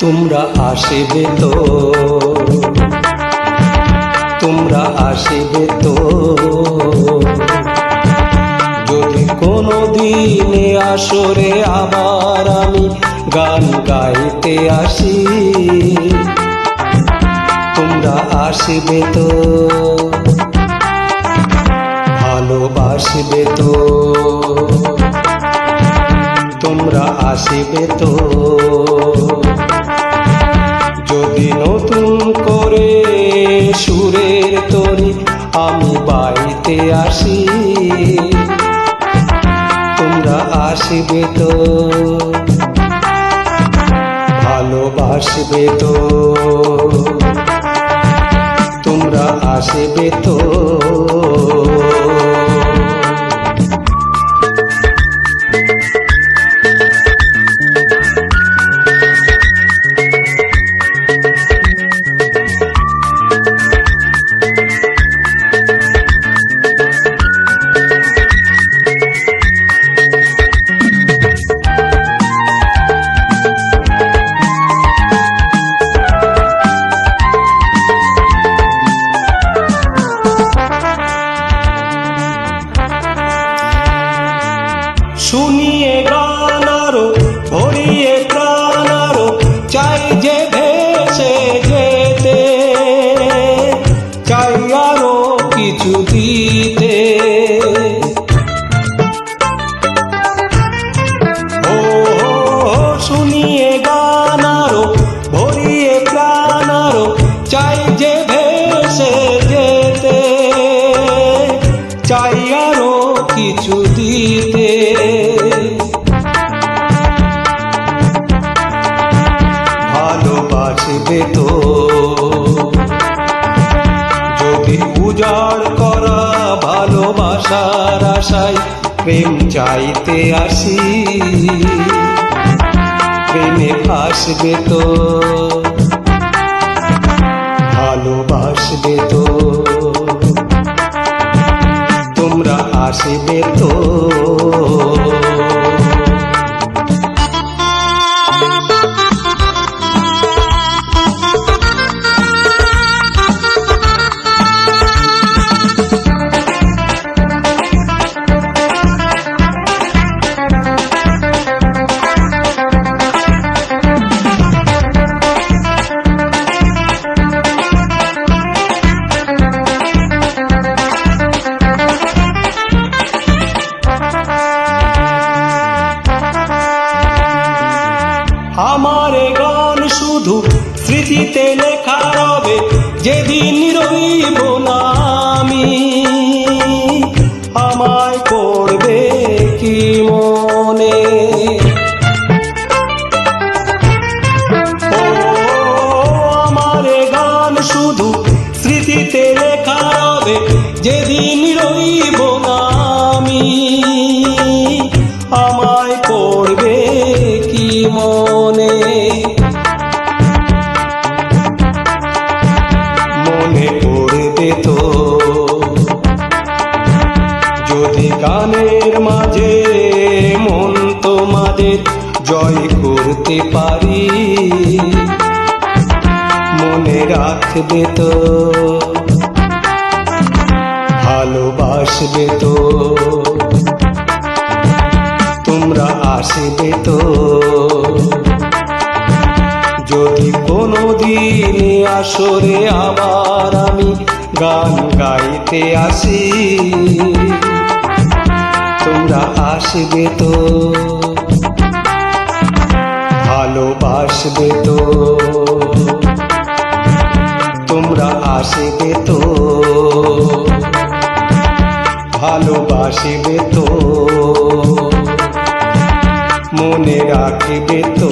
তোমরা আসিবে তো, তোমরা আসিবে তো, যদি কোনো দিনে আসরে আবার আমি গান গাইতে আসি। তোমরা আসিবে তো, ভালোবাসিবে তো, তোমরা আসিবে তো, যদি নতুন করে সুরের তরি আমি বাইতে আসি। তোমরা আসিবে তো, ভালোবাসবে তো, তোমরা আসিবে তো। শুনিয়ে গান আরো ভরিয়ে প্রাণ আরো চাই যে ভেসে যেতে, চাই আরো কিছু দিতে। ও শুনিয়ে গান আরো ভরিয়ে প্রাণ আরো চাই যে ভেসে যেতে, চাই আরো কিছু দিতে। ভালোবাসবে তো, যদি উজাড় করা ভালোবাসার আশায় প্রেম চাইতে আসি। প্রেমে ভাসবে তো, ভালোবাসবে তো, তোমরা আসিবে তো। আমার গান শুধু স্মৃতিতে লেখা রবে, যেদিন রইব না আমি। আমায় পড়বে কি মনে, ও আমার গান শুধু স্মৃতিতে লেখা রবে, যেদিন রইব না আমি। আমায় পড়বে কি মনে, মনে পড়বে তো, যদি গানের মাঝে মন তোমাদের জয় করতে পারি। মনে রাখবে তো, ভালোবাসবে তো, তোমরা আসিবে তো, যদি কোনো দিনে আসরে আবার আমি গান গাইতে আসি। তোমরা আসিবে তো, ভালোবাসবে তো, তোমরা আসিবে তো, ভালোবাসিবে তো, মনে রাখিবে তো।